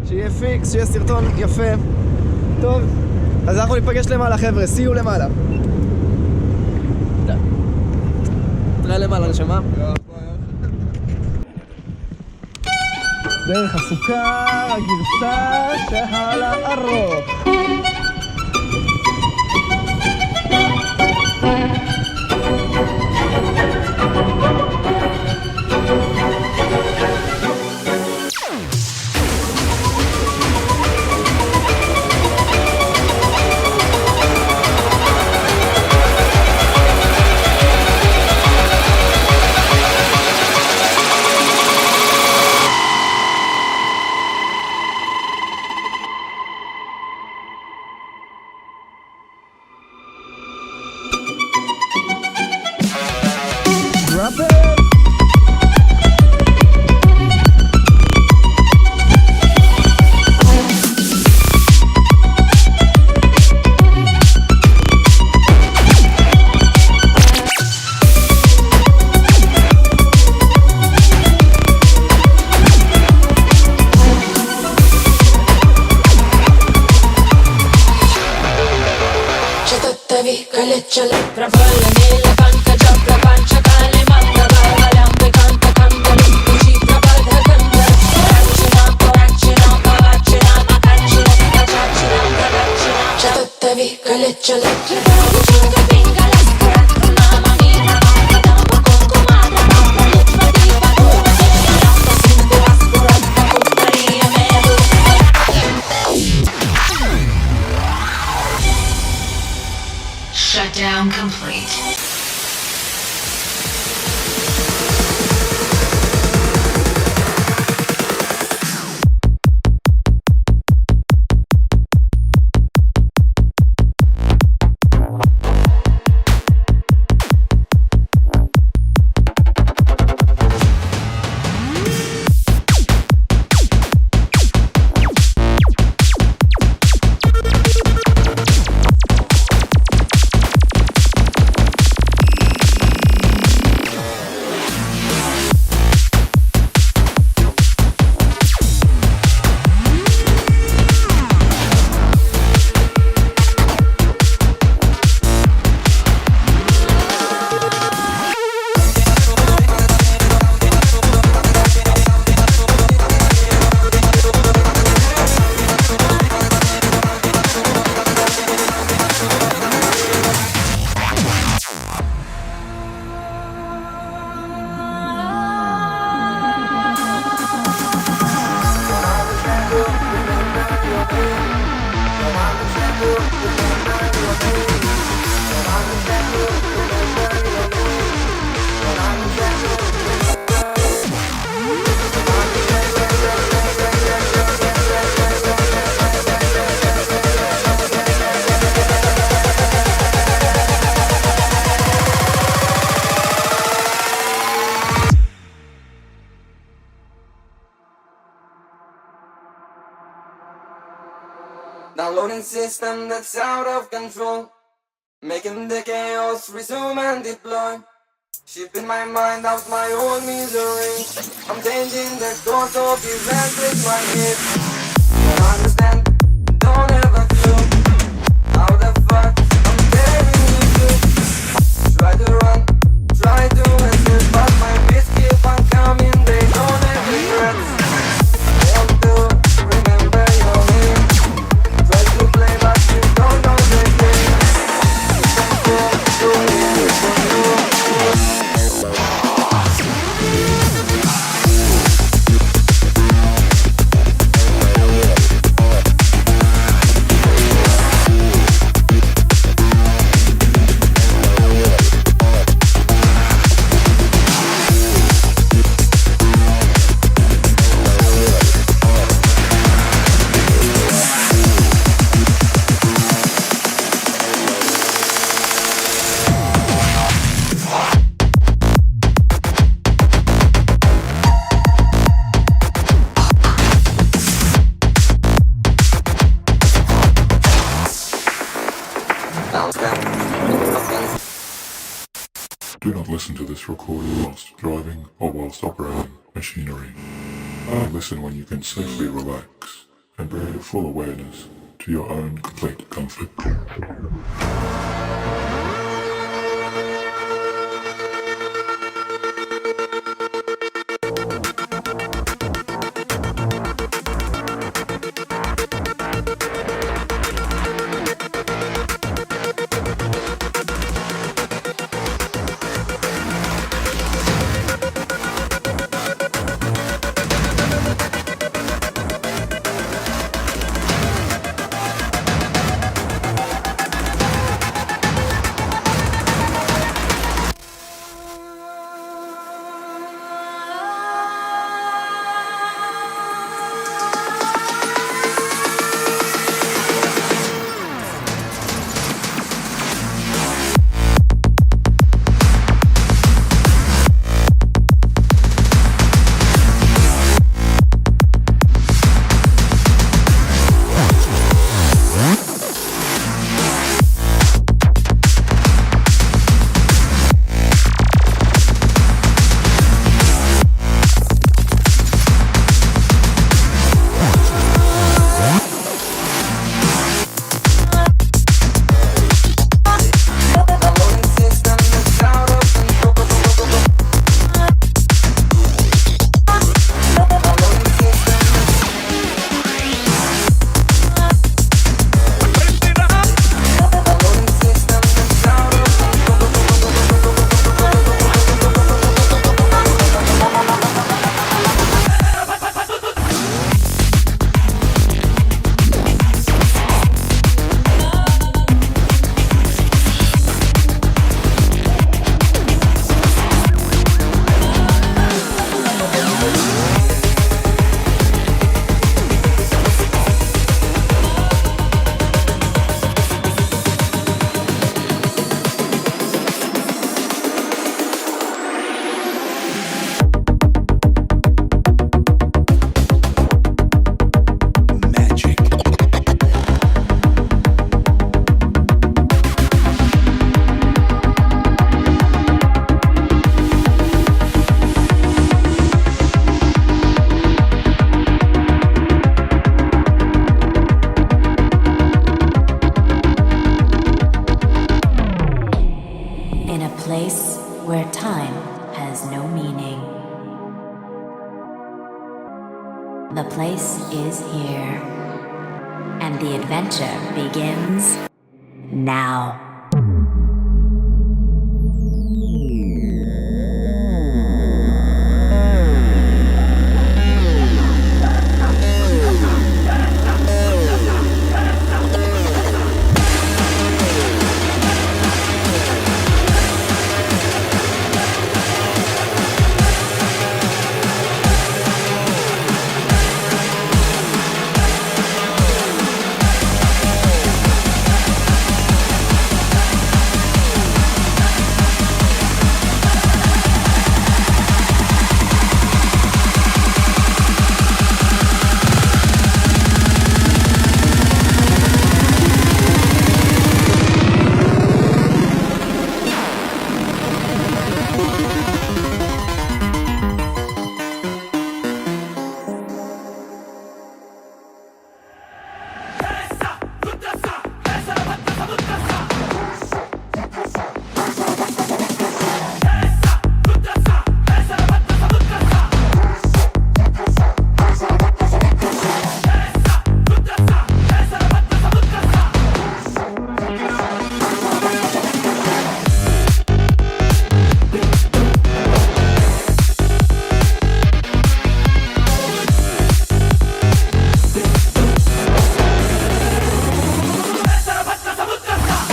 שיהיה פיקס, שיהיה סרטון יפה. טוב, אז אנחנו ניפגש למעלה חבר'ה, see you למעלה. תראה למעלה נשמה. דרך הסוכר, הגרסה שעל הארוך. Drop it! Calicia le trafolla nella panca già la pancia cane matta la lampe canta canta l'impici trabalda canta raccina pavaccina macaccina cacciacina cagaccina c'è tutta vi calicia le trafolla pinga la scura mamma mia mamma damma con comanda mamma luppa di patura mamma sinto ascurata puttaria medo Shutdown complete. Downloading system that's out of control, making the chaos resume and deploy. Shipping my mind out my own misery. I'm changing the course of events with my head. Don't understand, don't have a clue how the fuck I'm getting into. Try to run, try to escape, but my beats keep on coming. They don't have regrets. Want to remember your name. Try to play, but you don't know the game. To hear from you. Do not listen to this recording whilst driving or whilst operating machinery. Only listen when you can safely relax. and bring full awareness to your own complete comfort. Place where time has no meaning. The place is here, and the adventure begins now.